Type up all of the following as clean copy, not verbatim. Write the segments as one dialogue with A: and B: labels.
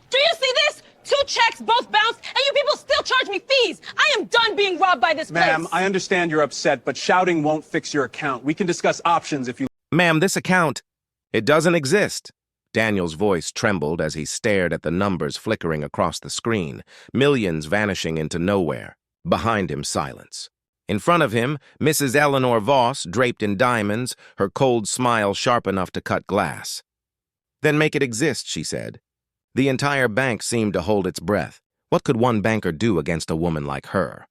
A: Do you see this? 2 checks, both bounced, and you people still charge me fees. I am done being robbed by this place.
B: Ma'am, I understand you're upset, but shouting won't fix your account. We can discuss options if you...
C: Ma'am, this account, it doesn't exist. Daniel's voice trembled as he stared at the numbers flickering across the screen, millions vanishing into nowhere. Behind him, silence. In front of him, Mrs. Eleanor Voss, draped in diamonds, her cold smile sharp enough to cut glass. Then make it exist, she said. The entire bank seemed to hold its breath. What could one banker do against a woman like her?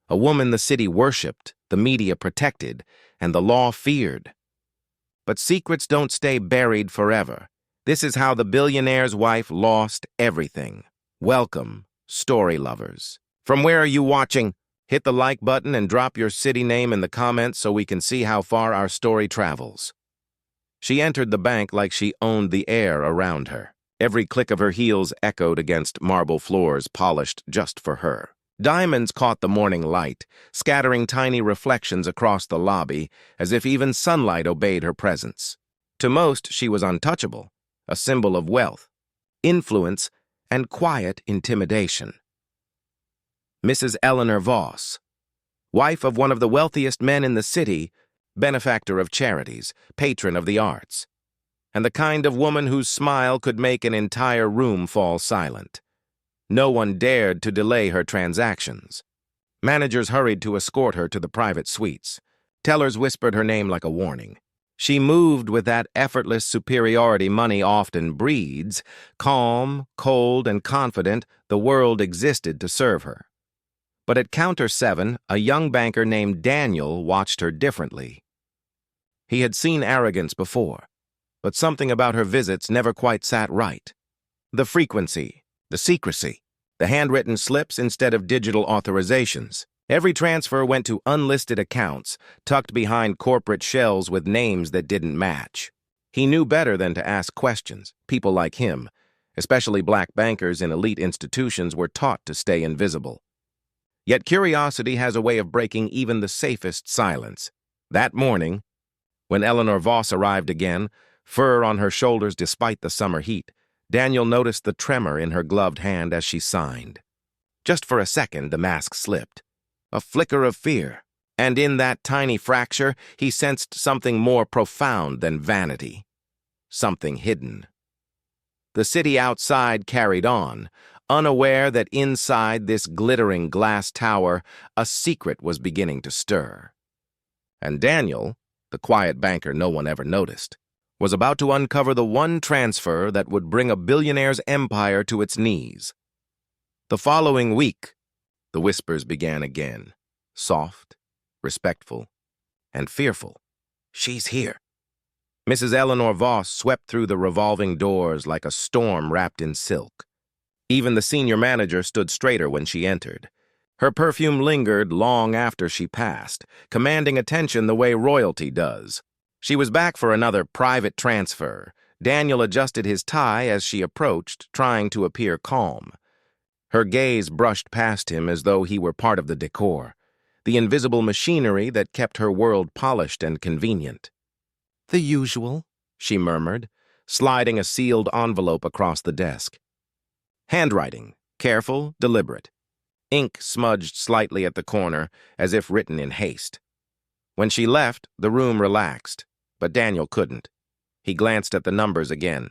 C: A woman the city worshipped, the media protected, and the law feared. But secrets don't stay buried forever. This is how the billionaire's wife lost everything. Welcome, story lovers. From where are you watching? Hit the like button and drop your city name in the comments so we can see how far our story travels. She entered the bank like she owned the air around her. Every click of her heels echoed against marble floors polished just for her. Diamonds caught the morning light, scattering tiny reflections across the lobby, as if even sunlight obeyed her presence. To most, she was untouchable, a symbol of wealth, influence, and quiet intimidation. Mrs. Eleanor Voss, wife of one of the wealthiest men in the city, benefactor of charities, patron of the arts, and the kind of woman whose smile could make an entire room fall silent. No one dared to delay her transactions. Managers hurried to escort her to the private suites. Tellers whispered her name like a warning. She moved with that effortless superiority money often breeds, calm, cold, and confident the world existed to serve her. But at counter 7, a young banker named Daniel watched her differently. He had seen arrogance before, but something about her visits never quite sat right. The frequency, the secrecy, the handwritten slips instead of digital authorizations. Every transfer went to unlisted accounts, tucked behind corporate shells with names that didn't match. He knew better than to ask questions. People like him, especially black bankers in elite institutions, were taught to stay invisible. Yet curiosity has a way of breaking even the safest silence. That morning, when Eleanor Voss arrived again, fur on her shoulders despite the summer heat, Daniel noticed the tremor in her gloved hand as she signed. Just for a second, the mask slipped. A flicker of fear, and in that tiny fracture, he sensed something more profound than vanity. Something hidden. The city outside carried on, unaware that inside this glittering glass tower, a secret was beginning to stir. And Daniel, the quiet banker no one ever noticed, was about to uncover the one transfer that would bring a billionaire's empire to its knees. The following week, the whispers began again, soft, respectful, and fearful. She's here. Mrs. Eleanor Voss swept through the revolving doors like a storm wrapped in silk. Even the senior manager stood straighter when she entered. Her perfume lingered long after she passed, commanding attention the way royalty does. She was back for another private transfer. Daniel adjusted his tie as she approached, trying to appear calm. Her gaze brushed past him as though he were part of the decor, the invisible machinery that kept her world polished and convenient. "The usual," she murmured, sliding a sealed envelope across the desk. Handwriting, careful, deliberate. Ink smudged slightly at the corner, as if written in haste. When she left, the room relaxed, but Daniel couldn't. He glanced at the numbers again.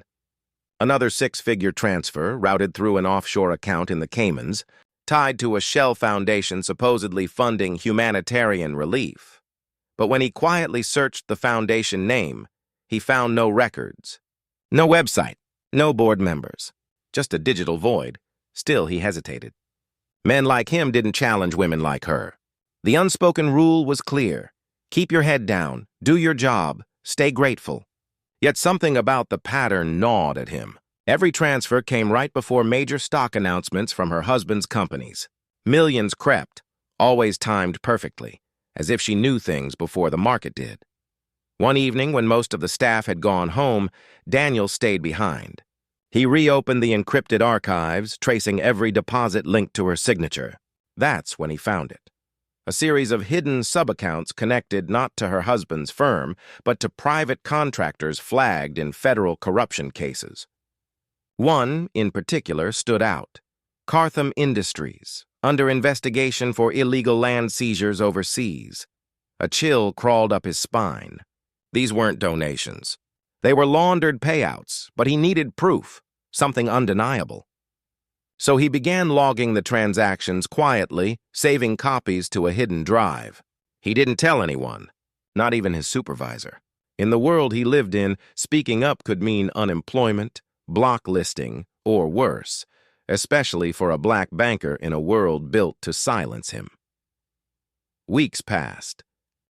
C: Another 6-figure transfer, routed through an offshore account in the Caymans, tied to a shell foundation supposedly funding humanitarian relief. But when he quietly searched the foundation name, he found no records. No website, no board members. Just a digital void. Still, he hesitated. Men like him didn't challenge women like her. The unspoken rule was clear. Keep your head down, do your job, stay grateful. Yet something about the pattern gnawed at him. Every transfer came right before major stock announcements from her husband's companies. Millions crept, always timed perfectly, as if she knew things before the market did. One evening, when most of the staff had gone home, Daniel stayed behind. He reopened the encrypted archives, tracing every deposit linked to her signature. That's when he found it. A series of hidden sub-accounts connected not to her husband's firm, but to private contractors flagged in federal corruption cases. One, in particular, stood out. Cartham Industries, under investigation for illegal land seizures overseas. A chill crawled up his spine. These weren't donations. They were laundered payouts, but he needed proof, something undeniable. So he began logging the transactions quietly, saving copies to a hidden drive. He didn't tell anyone, not even his supervisor. In the world he lived in, speaking up could mean unemployment, blocklisting, or worse, especially for a black banker in a world built to silence him. Weeks passed.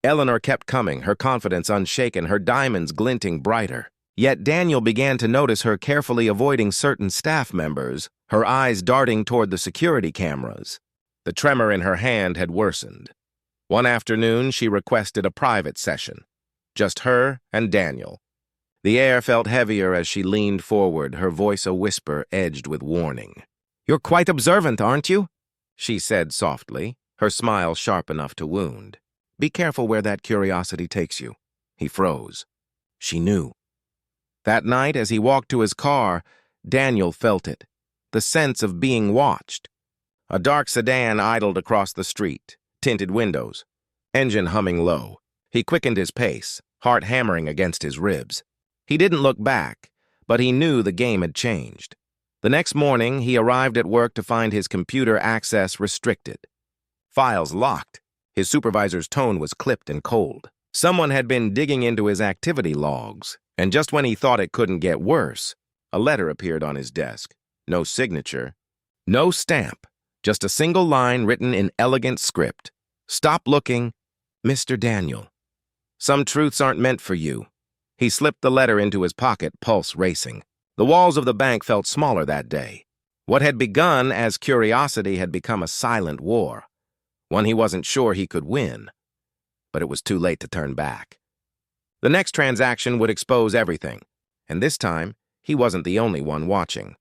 C: Eleanor kept coming, her confidence unshaken, her diamonds glinting brighter. Yet Daniel began to notice her carefully avoiding certain staff members, her eyes darting toward the security cameras. The tremor in her hand had worsened. One afternoon, she requested a private session. Just her and Daniel. The air felt heavier as she leaned forward, her voice a whisper edged with warning. "You're quite observant, aren't you?" she said softly, her smile sharp enough to wound. "Be careful where that curiosity takes you." He froze. She knew. That night, as he walked to his car, Daniel felt it, the sense of being watched. A dark sedan idled across the street, tinted windows, engine humming low. He quickened his pace, heart hammering against his ribs. He didn't look back, but he knew the game had changed. The next morning, he arrived at work to find his computer access restricted. Files locked. His supervisor's tone was clipped and cold. Someone had been digging into his activity logs, and just when he thought it couldn't get worse, a letter appeared on his desk. No signature, no stamp, just a single line written in elegant script. "Stop looking, Mr. Daniel. Some truths aren't meant for you." He slipped the letter into his pocket, pulse racing. The walls of the bank felt smaller that day. What had begun as curiosity had become a silent war, one he wasn't sure he could win. But it was too late to turn back. The next transaction would expose everything, and this time, he wasn't the only one watching.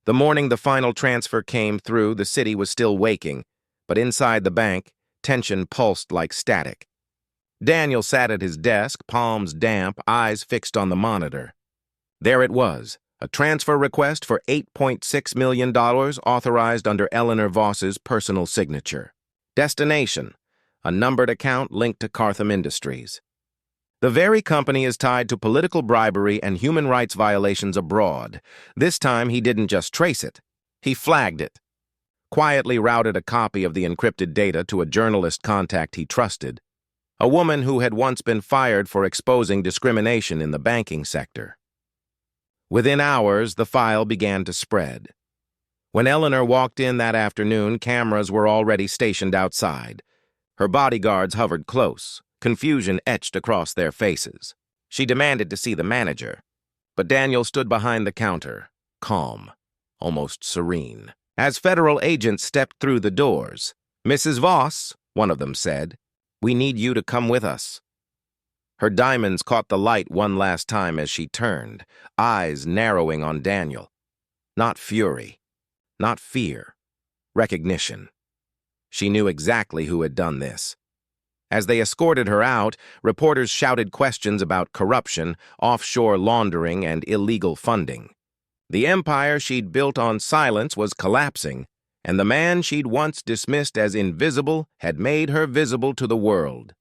C: The morning the final transfer came through, the city was still waking, but inside the bank, tension pulsed like static. Daniel sat at his desk, palms damp, eyes fixed on the monitor. There it was, a transfer request for $8.6 million authorized under Eleanor Voss's personal signature. Destination, a numbered account linked to Cartham Industries. The very company is tied to political bribery and human rights violations abroad. This time, he didn't just trace it. He flagged it. Quietly routed a copy of the encrypted data to a journalist contact he trusted, a woman who had once been fired for exposing discrimination in the banking sector. Within hours, the file began to spread. When Eleanor walked in that afternoon, cameras were already stationed outside. Her bodyguards hovered close, confusion etched across their faces. She demanded to see the manager, but Daniel stood behind the counter, calm, almost serene. As federal agents stepped through the doors, "Mrs. Voss," one of them said, "we need you to come with us." Her diamonds caught the light one last time as she turned, eyes narrowing on Daniel. Not fury, not fear, recognition. She knew exactly who had done this. As they escorted her out, reporters shouted questions about corruption, offshore laundering, and illegal funding. The empire she'd built on silence was collapsing, and the man she'd once dismissed as invisible had made her visible to the world.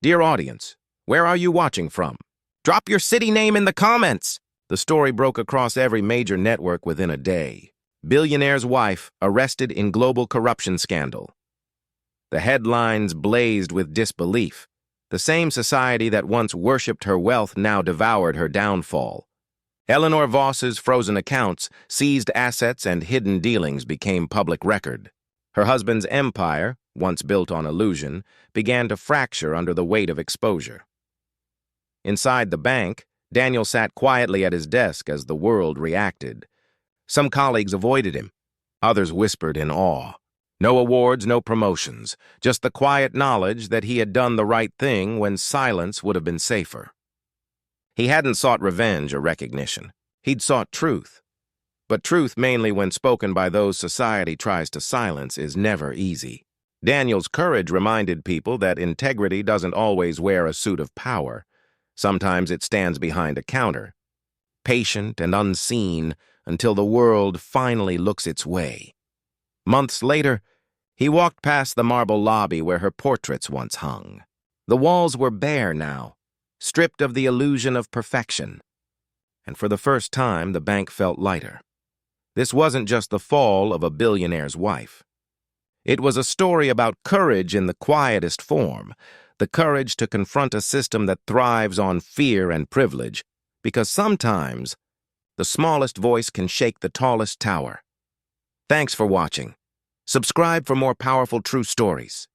C: Dear audience, where are you watching from? Drop your city name in the comments! The story broke across every major network within a day. Billionaire's wife arrested in global corruption scandal. The headlines blazed with disbelief. The same society that once worshipped her wealth now devoured her downfall. Eleanor Voss's frozen accounts, seized assets, and hidden dealings became public record. Her husband's empire, once built on illusion, began to fracture under the weight of exposure. Inside the bank, Daniel sat quietly at his desk as the world reacted. Some colleagues avoided him. Others whispered in awe. No awards, no promotions, just the quiet knowledge that he had done the right thing when silence would have been safer. He hadn't sought revenge or recognition. He'd sought truth. But truth, mainly when spoken by those society tries to silence, is never easy. Daniel's courage reminded people that integrity doesn't always wear a suit of power. Sometimes it stands behind a counter. Patient and unseen, until the world finally looks its way. Months later, he walked past the marble lobby where her portraits once hung. The walls were bare now, stripped of the illusion of perfection. And for the first time, the bank felt lighter. This wasn't just the fall of a billionaire's wife. It was a story about courage in the quietest form, the courage to confront a system that thrives on fear and privilege, because sometimes the smallest voice can shake the tallest tower. Thanks for watching. Subscribe for more powerful true stories.